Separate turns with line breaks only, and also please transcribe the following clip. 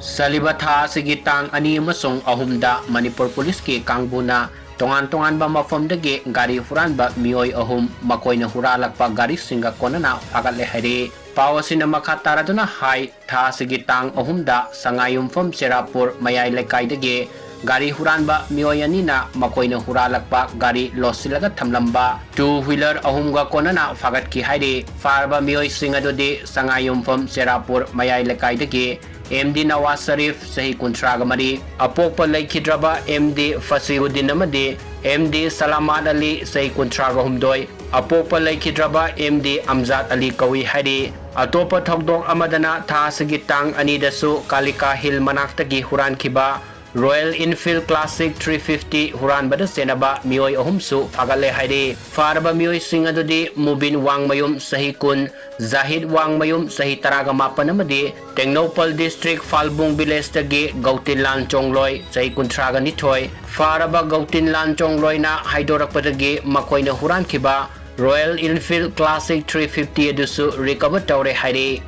Saliba tha asigi tang ani amasung ahumda Manipur Police ki kangbuna tongan ba mafamdagi gari huranba Meeoi ahum makoina huralakpa gari singa konana phagatkhre haire pawasina makha taraduna hai tha asigi tang ahumda sangayumfam Cherapur Mayai Lekaidagi Gari Huranba Meeoi anina makoina huralakpa gari losilaga thamlamba two-wheeler ahumga konana phagatkhre haire farba Meeoi singadodi sangayumfam Cherapur Mayai Lekaidagi MD Nawaz Sharif sahi kuntraga mari apokpa laikhidraba MD Fasiruddin amadi MD Salamat Ali sahi kuntraga humdoi apokpa laikhidraba MD Amjad Ali kawi hari atopa thokdok amadana tha asigi tang anidasu Kalika Hill manaktagi hurankiba Royal Enfield Classic 350 Huranbada Chennaba Meeoi ahumsu phagatkhre haire farba Meeoi singadodi Mubin Wangmayum sahi kun Zahid Wangmayum sahi taraga mapan amadi Tengnopal District Falbung Village tagi Gautin Lanchongloi sahi kuntraga nithoi faraba Gautin Lanchongloi na haidorakpadagi makoina hurankiba Royal Enfield Classic 350 adusu recover tawre haire